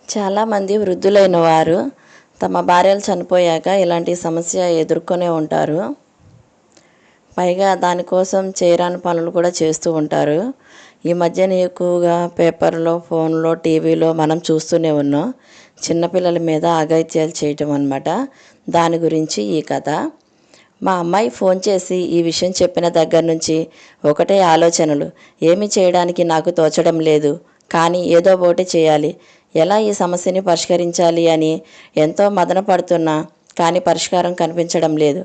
చాలామంది వృద్ధులైన వారు తమ భార్యలు చనిపోయాక ఇలాంటి సమస్య ఎదుర్కొనే ఉంటారు. పైగా దానికోసం చేయరాని పనులు కూడా చేస్తూ ఉంటారు. ఈ మధ్యన ఎక్కువగా పేపర్లో, ఫోన్లో, టీవీలో మనం చూస్తూనే ఉన్నాం. చిన్నపిల్లల మీద అఘాయిత్యాలు చేయటం అన్నమాట. దాని గురించి ఈ కథ. మా అమ్మాయి ఫోన్ చేసి ఈ విషయం చెప్పిన దగ్గర నుంచి ఒకటే ఆలోచనలు. ఏమీ చేయడానికి నాకు తోచడం లేదు, కానీ ఏదో ఒకటి చేయాలి. ఎలా ఈ సమస్యని పరిష్కరించాలి అని ఎంతో మదన పడుతున్నా కానీ పరిష్కారం కనిపించడం లేదు.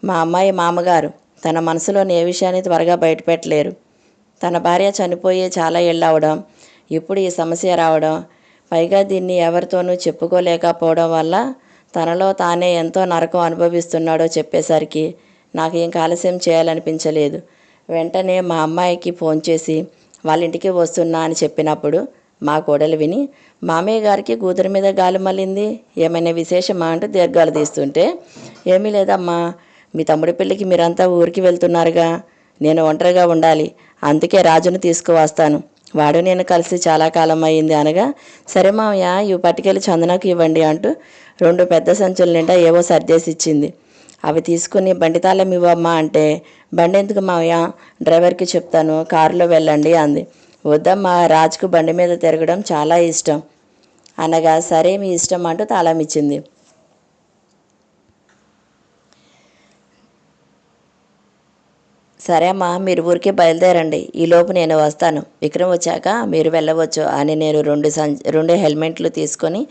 మా అమ్మాయి మామగారు తన మనసులోని ఏ విషయాన్ని త్వరగా బయటపెట్టలేరు. తన భార్య చనిపోయి చాలా ఏళ్ళు అవడం, ఇప్పుడు ఈ సమస్య రావడం, పైగా దీన్ని ఎవరితోనూ చెప్పుకోలేకపోవడం వల్ల తనలో తానే ఎంతో నరకం అనుభవిస్తున్నాడో చెప్పేసరికి నాకు ఇంకా ఆలస్యం చేయాలనిపించలేదు. వెంటనే మా అమ్మాయికి ఫోన్ చేసి వాళ్ళ ఇంటికి వస్తున్నా అని చెప్పినప్పుడు మా కోడలు విని, మామయ్య గారికి కూతురి మీద గాలి మళ్ళింది, ఏమైనా విశేషమా అంటూ దీర్ఘాలు తీస్తుంటే, ఏమీ లేదమ్మా, మీ తమ్ముడి పెళ్ళికి మీరంతా ఊరికి వెళ్తున్నారుగా, నేను ఒంటరిగా ఉండాలి, అందుకే రాజును తీసుకువస్తాను, వాడు నేను కలిసి చాలా కాలం అయింది అనగా, సరే మామయ్య, ఇవి పట్టుకెళ్ళి చందనకు ఇవ్వండి అంటూ 2 పెద్ద సంచుల నిండా ఏవో సర్దేసి ఇచ్చింది. అవి తీసుకుని బండి తాళం ఇవ్వమ్మా అంటే, బండి ఎందుకు మావయ్య, డ్రైవర్కి చెప్తాను, కారులో వెళ్ళండి అంది. వద్దమ్మా, రాజుకు బండి మీద తిరగడం చాలా ఇష్టం అనగా, సరే మీ ఇష్టం అంటూ తాళం ఇచ్చింది. సరే అమ్మా, మీరు ఊరికి బయలుదేరండి, ఈలోపు నేను వస్తాను, విక్రమ్ వచ్చాక మీరు వెళ్ళవచ్చు అని నేను 2 హెల్మెట్లు తీసుకొని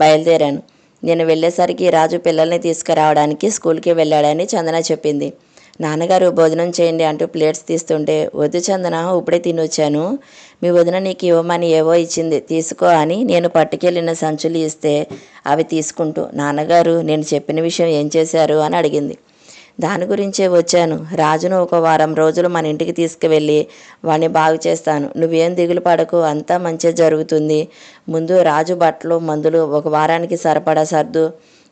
బయలుదేరాను. నేను వెళ్ళేసరికి రాజు పిల్లల్ని తీసుకురావడానికి స్కూల్కి వెళ్ళాడని చందన చెప్పింది. నాన్నగారు భోజనం చేయండి అంటూ ప్లేట్స్ తీస్తుంటే, వద్దు చందన, ఇప్పుడే తినొచ్చాను, మీ వదిన నీకు ఇవ్వమని ఏవో ఇచ్చింది తీసుకో అని నేను పట్టుకెళ్ళిన సంచులు ఇస్తే అవి తీసుకుంటూ, నాన్నగారు నేను చెప్పిన విషయం ఏం చేశారు అని అడిగింది. దాని గురించే వచ్చాను, రాజును ఒక వారం రోజులు మన ఇంటికి తీసుకువెళ్ళి వాడిని బాగు చేస్తాను, నువ్వేం దిగులు పడకు, అంతా మంచిగా జరుగుతుంది. ముందు రాజు బట్టలు మందులు ఒక వారానికి సరిపడా సర్దు,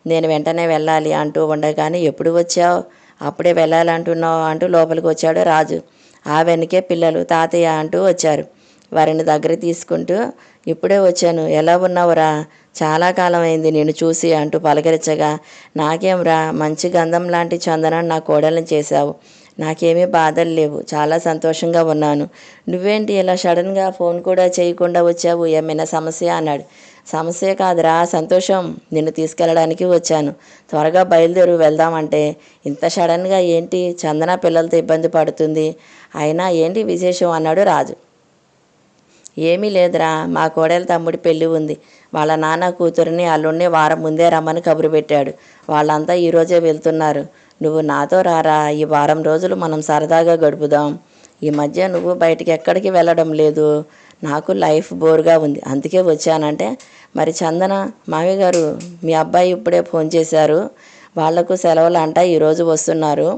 నేను వెంటనే వెళ్ళాలి అంటూ ఉండగానే, ఎప్పుడు వచ్చావు, అప్పుడే వెళ్ళాలంటున్నావు అంటూ లోపలికి వచ్చాడు రాజు. ఆ వెనుకే పిల్లలు తాతయ్య అంటూ వచ్చారు. వారిని దగ్గర తీసుకుంటూ, ఇప్పుడే వచ్చాను, ఎలా ఉన్నావురా, చాలా కాలం అయింది నేను చూసి అంటూ పలకరించగా, నాకేంరా, మంచి గంధం లాంటి చందనం నా కోడల్ని చేశావు, నాకేమీ బాధలు లేవు, చాలా సంతోషంగా ఉన్నాను. నువ్వేంటి ఇలా సడన్గా ఫోన్ కూడా చేయకుండా వచ్చావు, ఏమైనా సమస్య అన్నాడు. సమస్య కాదురా, సంతోషం, నిన్ను తీసుకెళ్ళడానికి వచ్చాను, త్వరగా బయలుదేరు వెళ్దామంటే, ఇంత సడన్గా ఏంటి, చందన పిల్లలతో ఇబ్బంది పడుతుంది, అయినా ఏంటి విశేషం అన్నాడు రాజు. ఏమీ లేదురా, మా కోడలి తమ్ముడి పెళ్ళి ఉంది, వాళ్ళ నాన్న కూతురిని అల్లుడిని వారం ముందే రమ్మని కబురు పెట్టాడు, వాళ్ళంతా ఈరోజే వెళ్తున్నారు, నువ్వు నాతో రారా, ఈ వారం రోజులు మనం సరదాగా గడుపుదాం. ఈ మధ్య నువ్వు బయటికి ఎక్కడికి వెళ్ళడం లేదు, నాకు లైఫ్ బోర్గా ఉంది, అందుకే వచ్చానంటే, మరి చందన, మామయ్య గారు మీ అబ్బాయి ఇప్పుడే ఫోన్ చేశారు, వాళ్లకు సెలవులు అంట, ఈరోజు వస్తున్నారు,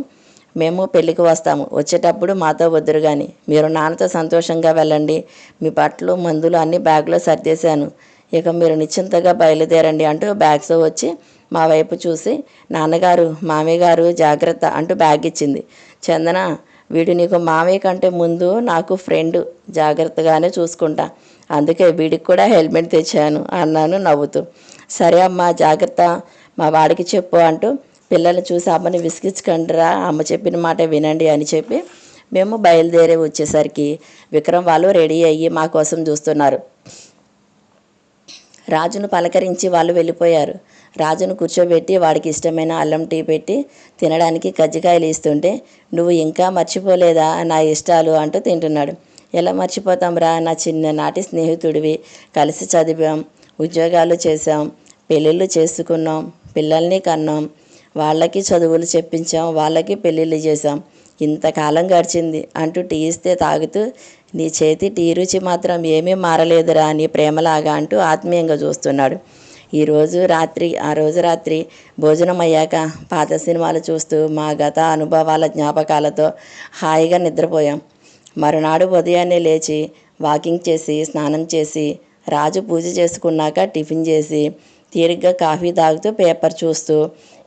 మేము పెళ్ళికి వస్తాము, వచ్చేటప్పుడు మాతో వద్దురు కానీ, మీరు నాన్నతో సంతోషంగా వెళ్ళండి, మీ బట్టలు మందులు అన్నీ బ్యాగ్లో సర్దేశాను, ఇక మీరు నిశ్చింతగా బయలుదేరండి అంటూ బ్యాగ్స్ వచ్చి మా వైపు చూసి, నాన్నగారు, మామయ్య గారు జాగ్రత్త అంటూ బ్యాగ్ ఇచ్చింది. చందన, వీడు నీకు మామయ్య కంటే ముందు నాకు ఫ్రెండ్, జాగ్రత్తగానే చూసుకుంటా, అందుకే వీడికి కూడా హెల్మెట్ తెచ్చాను అన్నాను నవ్వుతూ. సరే అమ్మా, జాగ్రత్త, మా వాడికి చెప్పు అంటూ, పిల్లల్ని చూసి అమ్మని విసిగించకండిరా, అమ్మ చెప్పిన మాట వినండి అని చెప్పి మేము బయలుదేరి వచ్చేసరికి విక్రమ్ వాళ్ళు రెడీ అయ్యి మా కోసం చూస్తున్నారు. రాజును పలకరించి వాళ్ళు వెళ్ళిపోయారు. రాజును కూర్చోబెట్టి వాడికి ఇష్టమైన అల్లం టీ పెట్టి తినడానికి కజ్జికాయలు ఇస్తుంటే, నువ్వు ఇంకా మర్చిపోలేదా నా ఇష్టాలు అంటూ తింటున్నాడు. ఎలా మర్చిపోతాంరా, నా చిన్ననాటి స్నేహితుడివి, కలిసి చదివాం, ఉద్యోగాలు చేసాం, పెళ్ళిళ్ళు చేసుకున్నాం, పిల్లల్ని కన్నాం, వాళ్ళకి చదువులు చెప్పించాం, వాళ్ళకి పెళ్ళిళ్ళు చేసాం, ఇంతకాలం గడిచింది అంటూ టీ ఇస్తే తాగుతూ, నీ చేతి టీ రుచి మాత్రం ఏమీ మారలేదురా నీ ప్రేమలాగా అంటూ ఆత్మీయంగా చూస్తున్నాడు. ఆ రోజు రాత్రి భోజనం అయ్యాక పాత సినిమాలు చూస్తూ మా గత అనుభవాల జ్ఞాపకాలతో హాయిగా నిద్రపోయాం. మరునాడు ఉదయాన్నే లేచి వాకింగ్ చేసి స్నానం చేసి రాజు పూజ చేసుకున్నాక టిఫిన్ చేసి తీరిగ్గా కాఫీ తాగుతూ పేపర్ చూస్తూ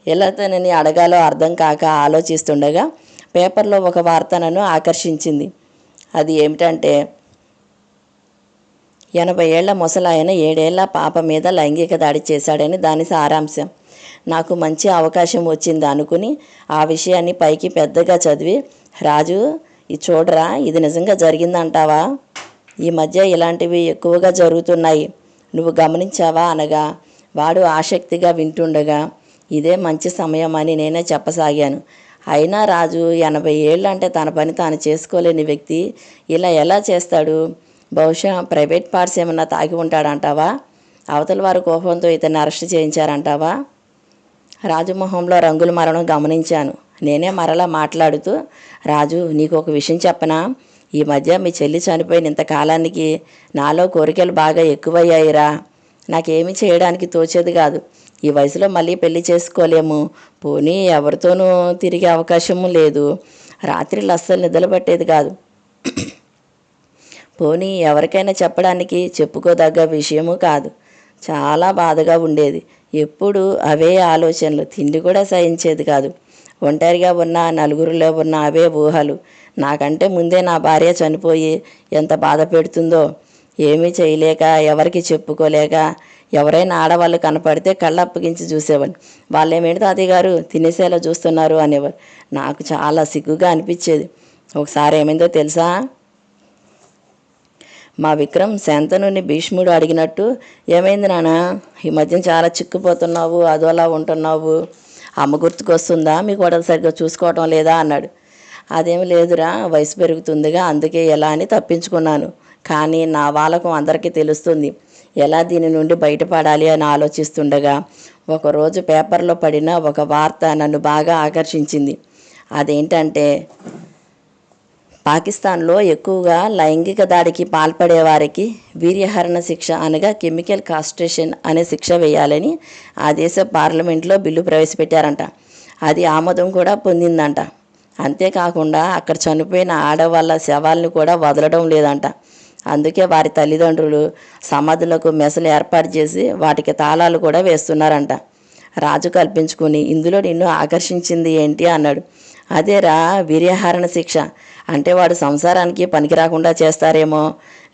ఎలా తనని అడగాలో అర్థం కాక ఆలోచిస్తుండగా పేపర్లో ఒక వార్త నన్ను ఆకర్షించింది. అది ఏమిటంటే, 80 ఏళ్ల ముసలాయన 7 ఏళ్ల పాప మీద లైంగిక దాడి చేశాడని దాని సారాంశం. నాకు మంచి అవకాశం వచ్చింది అనుకుని ఆ విషయాన్ని పైకి పెద్దగా చదివి, రాజు ఇది చూడరా, ఇది నిజంగా జరిగిందంటావా? ఈ మధ్య ఇలాంటివి ఎక్కువగా జరుగుతున్నాయి, నువ్వు గమనించావా అనగా వాడు ఆసక్తిగా వింటుండగా ఇదే మంచి సమయం అని నేనే చెప్పసాగాను. అయినా రాజు 80 ఏళ్ళు అంటే తన పని తాను చేసుకోలేని వ్యక్తి ఇలా ఎలా చేస్తాడు? బహుశా ప్రైవేట్ పార్ట్స్ ఏమన్నా తాగి ఉంటాడంటావా? అవతల వారు కోపంతో ఇతన్ని అరెస్ట్ చేయించారంటావా? రాజమొహంలో రంగుల మరణం గమనించాను. నేనే మరలా మాట్లాడుతూ, రాజు నీకు ఒక విషయం చెప్పనా? ఈ మధ్య మీ చెల్లి చనిపోయిన ఇంతకాలానికి నాలో కోరికలు బాగా ఎక్కువయ్యాయిరా. నాకేమీ చేయడానికి తోచేది కాదు. ఈ వయసులో మళ్ళీ పెళ్లి చేసుకోలేము, పోనీ ఎవరితోనూ తిరిగే అవకాశము లేదు. రాత్రిళ్ళు అస్సలు నిద్రపట్టేది కాదు. పోనీ ఎవరికైనా చెప్పడానికి చెప్పుకోదగ్గ విషయము కాదు. చాలా బాధగా ఉండేది. ఎప్పుడు అవే ఆలోచనలు. తిండి కూడా సహించేది కాదు. ఒంటరిగా ఉన్న, నలుగురిలో ఉన్న అవే ఊహలు. నాకంటే ముందే నా భార్య చనిపోయి ఎంత బాధ పెడుతుందో. ఏమీ చేయలేక, ఎవరికి చెప్పుకోలేక, ఎవరైనా ఆడవాళ్ళు కనపడితే కళ్ళు అప్పగించి చూసేవాడిని. వాళ్ళేమేంటి తాతయ్య గారు తినేసేలా చూస్తున్నారు అనేవారు. నాకు చాలా సిగ్గుగా అనిపించేది. ఒకసారి ఏమైందో తెలుసా? మా విక్రమ్ శాంతనుని భీష్ముడు అడిగినట్టు, ఏమైంది నాన్న, ఈ మధ్యన చాలా చిక్కుపోతున్నావు, అదోలా ఉంటున్నావు, అమ్మ గుర్తుకొస్తుందా, మీ కోడలు సరిగ్గా చూసుకోవటం లేదా అన్నాడు. అదేమి లేదురా, వయసు పెరుగుతుందిగా, అందుకే ఎలా అని తప్పించుకున్నాను. కానీ నా వాళ్ళకు అందరికీ తెలుస్తుంది. ఎలా దీని నుండి బయటపడాలి అని ఆలోచిస్తుండగా ఒకరోజు పేపర్లో పడిన ఒక వార్త నన్ను బాగా ఆకర్షించింది. అదేంటంటే, పాకిస్తాన్లో ఎక్కువగా లైంగిక దాడికి పాల్పడే వారికి వీర్యహరణ శిక్ష అనగా కెమికల్ కాస్ట్రేషన్ అనే శిక్ష వేయాలని ఆ దేశ పార్లమెంట్లో బిల్లు ప్రవేశపెట్టారంట. అది ఆమోదం కూడా పొందిందంట. అంతేకాకుండా అక్కడ చనిపోయిన ఆడవాళ్ళ శవాల్ని కూడా వదలడం లేదంట. అందుకే వారి తల్లిదండ్రులు సమాధులకు మెసలు ఏర్పాటు చేసి వాటికి తాళాలు కూడా వేస్తున్నారంట. రాజు కల్పించుకుని, ఇందులో నిన్ను ఆకర్షించింది ఏంటి అన్నాడు. అదేరా, వీర్యహరణ శిక్ష అంటే వాడు సంసారానికి పనికి రాకుండా చేస్తారేమో,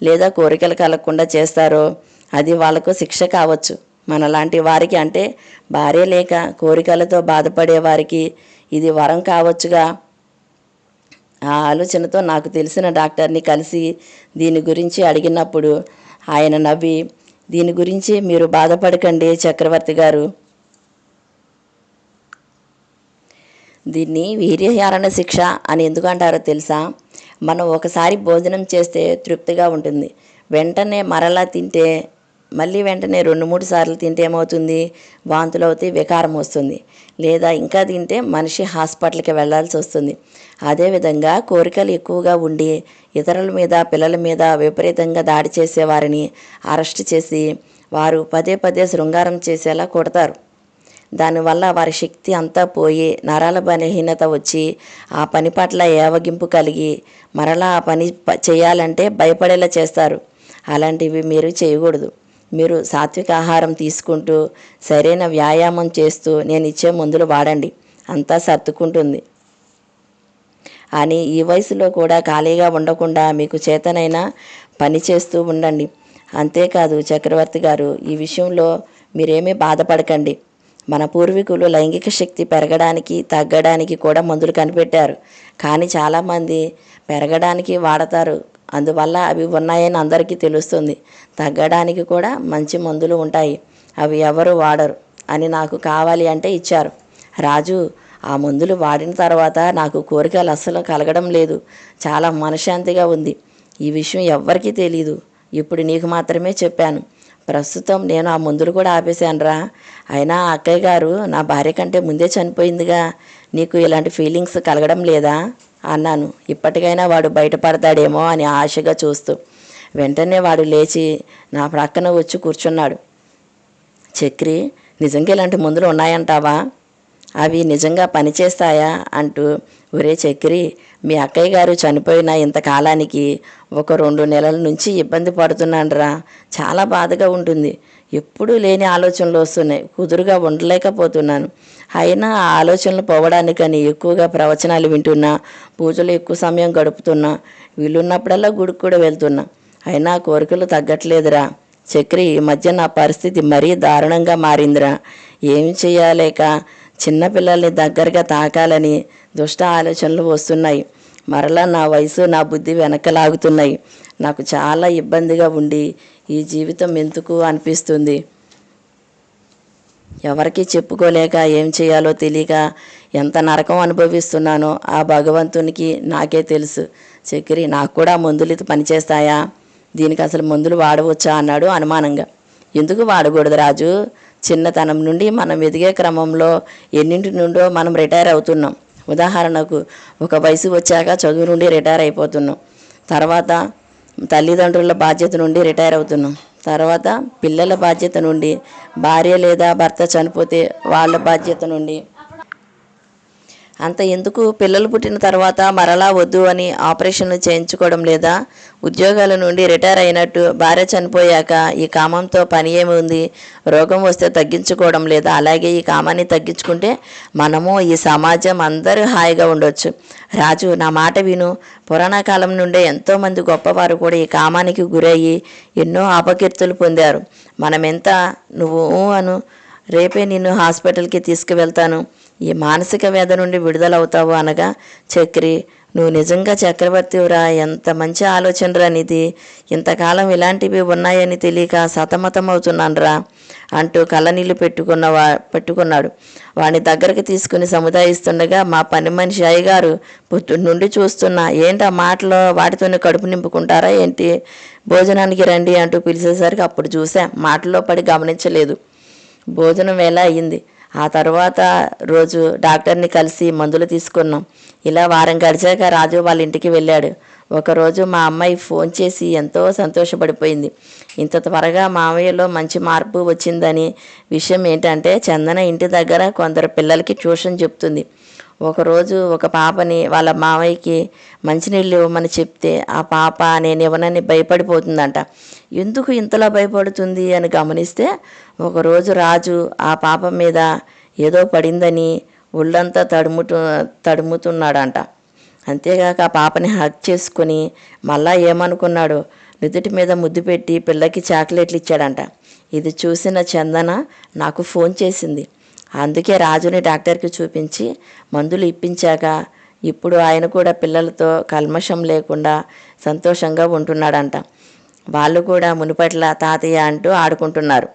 లేదా కోరికలు కలగకుండా చేస్తారో. అది వాళ్ళకు శిక్ష కావచ్చు. మనలాంటి వారికి అంటే భార్య లేక కోరికలతో బాధపడే వారికి ఇది వరం కావచ్చుగా. ఆ ఆలోచనతో నాకు తెలిసిన డాక్టర్ని కలిసి దీని గురించి అడిగినప్పుడు ఆయన నవ్వి, దీని గురించి మీరు బాధపడకండి చక్రవర్తి గారు, దీన్ని వీర్యహరణ శిక్ష అని ఎందుకంటారో తెలుసా? మనం ఒకసారి భోజనం చేస్తే తృప్తిగా ఉంటుంది, వెంటనే మరలా తింటే, మళ్ళీ వెంటనే 2-3 సార్లు తింటే ఏమవుతుంది? వాంతులు అవుతాయి, వికారం వస్తుంది. లేదా ఇంకా తింటే మనిషి హాస్పిటల్కి వెళ్ళాల్సి వస్తుంది. అదేవిధంగా కోరికలు ఎక్కువగా ఉండి ఇతరుల మీద, పిల్లల మీద విపరీతంగా దాడి చేసేవారిని అరెస్ట్ చేసి వారు పదే పదే శృంగారం చేసేలా కొడతారు. దానివల్ల వారి శక్తి అంతా పోయి నరాల బలహీనత వచ్చి ఆ పని పట్ల ఏవగింపు కలిగి మరలా ఆ పని చేయాలంటే భయపడేలా చేస్తారు. అలాంటివి మీరు చేయకూడదు. మీరు సాత్విక ఆహారం తీసుకుంటూ సరైన వ్యాయామం చేస్తూ నేను ఇచ్చే మందులు వాడండి, అంతా సర్దుకుంటుంది అని. ఈ వయసులో కూడా ఖాళీగా ఉండకుండా మీకు చేతనైన పని చేస్తూ ఉండండి. అంతేకాదు చక్రవర్తి గారు, ఈ విషయంలో మీరేమీ బాధపడకండి. మన పూర్వీకులు లైంగిక శక్తి పెరగడానికి, తగ్గడానికి కూడా మందులు కనిపెట్టారు. కానీ చాలామంది పెరగడానికి వాడతారు, అందువల్ల అవి ఉన్నాయని అందరికీ తెలుస్తుంది. తగ్గడానికి కూడా మంచి మందులు ఉంటాయి, అవి ఎవరు వాడరు అని నాకు కావాలి అంటే ఇచ్చారు. రాజు, ఆ మందులు వాడిన తర్వాత నాకు కోరికలు అస్సలు కలగడం లేదు, చాలా మనశ్శాంతిగా ఉంది. ఈ విషయం ఎవ్వరికీ తెలీదు, ఇప్పుడు నీకు మాత్రమే చెప్పాను. ప్రస్తుతం నేను ఆ మందులు కూడా ఆపేశానురా. అయినా అక్కయ్య గారు నా భార్య కంటే ముందే చనిపోయిందిగా, నీకు ఇలాంటి ఫీలింగ్స్ కలగడం లేదా అన్నాను. ఇప్పటికైనా వాడు బయటపడతాడేమో అని ఆశగా చూస్తూ. వెంటనే వాడు లేచి నా ప్రక్కన వచ్చి కూర్చున్నాడు. చక్రి, నిజంగా ఇలాంటి మందులు ఉన్నాయంటావా? అవి నిజంగా పనిచేస్తాయా అంటూ. ఒరే చక్రి, మీ అక్కయ్య గారు చనిపోయిన ఇంతకాలానికి 1-2 నెలల నుంచి ఇబ్బంది పడుతున్నానురా. చాలా బాధగా ఉంటుంది. ఎప్పుడూ లేని ఆలోచనలు వస్తున్నాయి, కుదురుగా ఉండలేకపోతున్నాను. అయినా ఆ ఆలోచనలు పోవడానికని ఎక్కువగా ప్రవచనాలు వింటున్నా, పూజలు ఎక్కువ సమయం గడుపుతున్నా, వీలున్నప్పుడల్లా గుడికి కూడా వెళ్తున్నా. అయినా కోరికలు తగ్గట్లేదురా. చక్రి, ఈ మధ్య నా పరిస్థితి మరీ దారుణంగా మారిందిరా. ఏమి చేయాలేక చిన్నపిల్లల్ని దగ్గరగా తాకాలని దుష్ట ఆలోచనలు వస్తున్నాయి. మరలా నా వయసు నా బుద్ధి వెనకలాగుతున్నాయి. నాకు చాలా ఇబ్బందిగా ఉండి ఈ జీవితం ఎందుకు అనిపిస్తుంది. ఎవరికీ చెప్పుకోలేక ఏం చేయాలో తెలియక ఎంత నరకం అనుభవిస్తున్నానో ఆ భగవంతునికి నాకే తెలుసు. చక్రి, నాకు కూడా మందులు పనిచేస్తాయా? దీనికి అసలు మందులు వాడవచ్చా అన్నాడు అనుమానంగా. ఎందుకు వాడకూడదు రాజు? చిన్నతనం నుండి మనం ఎదిగే క్రమంలో ఎన్నింటి నుండో మనం రిటైర్ అవుతున్నాం. ఉదాహరణకు ఒక వయసు వచ్చాక చదువు నుండి రిటైర్ అయిపోతున్నాం. తర్వాత తల్లిదండ్రుల బాధ్యత నుండి రిటైర్ అవుతున్నాం. తర్వాత పిల్లల బాధ్యత నుండి, భార్య లేదా భర్త చనిపోతే వాళ్ళ బాధ్యత నుండి. అంత ఎందుకు, పిల్లలు పుట్టిన తర్వాత మరలా వద్దు అని ఆపరేషన్లు చేయించుకోవడం లేదా? ఉద్యోగాల నుండి రిటైర్ అయినట్టు భార్య చనిపోయాక ఈ కామంతో పని ఏమి ఉంది? రోగం వస్తే తగ్గించుకోవడం లేదా? అలాగే ఈ కామాన్ని తగ్గించుకుంటే మనము, ఈ సమాజం అందరూ హాయిగా ఉండొచ్చు. రాజు, నా మాట విను. పురాణ కాలం నుండే ఎంతోమంది గొప్పవారు కూడా ఈ కామానికి గురయ్యి ఎన్నో అపకీర్తులు పొందారు. మనమెంత, నువ్వు అను, రేపే నిన్ను హాస్పిటల్కి తీసుకువెళ్తాను. ఈ మానసిక వేద నుండి విడుదలవుతావు అనగా, చక్రి, నువ్వు నిజంగా చక్రవర్తివురా. ఎంత మంచి ఆలోచనరా నీది. ఇంతకాలం ఇలాంటివి ఉన్నాయని తెలియక సతమతమవుతున్నానురా అంటూ కళ్ళనీళ్ళు పెట్టుకున్నాడు. వాడిని దగ్గరకు తీసుకుని సముదాయిస్తుండగా, మా పని మనిషి అయ్యగారు పుట్టు నుండి చూస్తున్నా. ఏంటి ఆ మాటలో, వాటితోనే కడుపు నింపుకుంటారా ఏంటి? భోజనానికి రండి అంటూ పిలిచేసరికి అప్పుడు చూసా. మాటల్లో పడి గమనించలేదు. భోజనం వేళ అయ్యింది. ఆ తర్వాత రోజు డాక్టర్ని కలిసి మందులు తీసుకున్నాం. ఇలా వారం గడిచాక రాజు వాళ్ళ ఇంటికి వెళ్ళాడు. ఒకరోజు మా అమ్మాయి ఫోన్ చేసి ఎంతో సంతోషపడిపోయింది. ఇంత త్వరగా మామయ్యలో మంచి మార్పు వచ్చిందని. విషయం ఏంటంటే, చందన ఇంటి దగ్గర కొందరు పిల్లలకి ట్యూషన్ చెప్తుంది. ఒకరోజు ఒక పాపని వాళ్ళ మామయ్యకి మంచినీళ్ళు ఇవ్వమని చెప్తే ఆ పాప నేను ఇవ్వనని భయపడిపోతుందంట. ఎందుకు ఇంతలా భయపడుతుంది అని గమనిస్తే, ఒకరోజు రాజు ఆ పాప మీద ఏదో పడిందని ఒళ్ళంతా తడుముతున్నాడంట. అంతేగాక ఆ పాపని హగ్ చేసుకొని మళ్ళా ఏమనుకున్నాడు, నుదుటి మీద ముద్దు పెట్టి పిల్లకి చాక్లెట్లు ఇచ్చాడంట. ఇది చూసిన చందన నాకు ఫోన్ చేసింది. అందుకే రాజుని డాక్టర్కి చూపించి మందులు ఇప్పించాక ఇప్పుడు ఆయన కూడా పిల్లలతో కల్మషం లేకుండా సంతోషంగా ఉంటున్నాడంట. వాళ్ళు కూడా మునుపట్ల తాతయ్య అంటూ ఆడుకుంటున్నారు.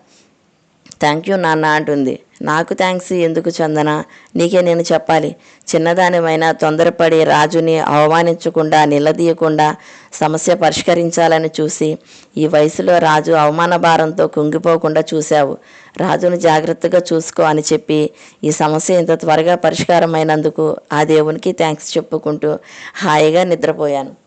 థ్యాంక్ యూ నాన్న అంటుంది. నాకు థ్యాంక్స్ ఎందుకు చందన, నీకే నేను చెప్పాలి. చిన్నదానిమైనా తొందరపడి రాజుని అవమానించకుండా, నిలదీయకుండా సమస్య పరిష్కరించాలని చూసి ఈ వయసులో రాజు అవమాన భారంతో కుంగిపోకుండా చూశావు. రాజును జాగ్రత్తగా చూసుకో అని చెప్పి ఈ సమస్య ఇంత త్వరగా పరిష్కారమైనందుకు ఆ దేవునికి థ్యాంక్స్ చెప్పుకుంటూ హాయిగా నిద్రపోయాను.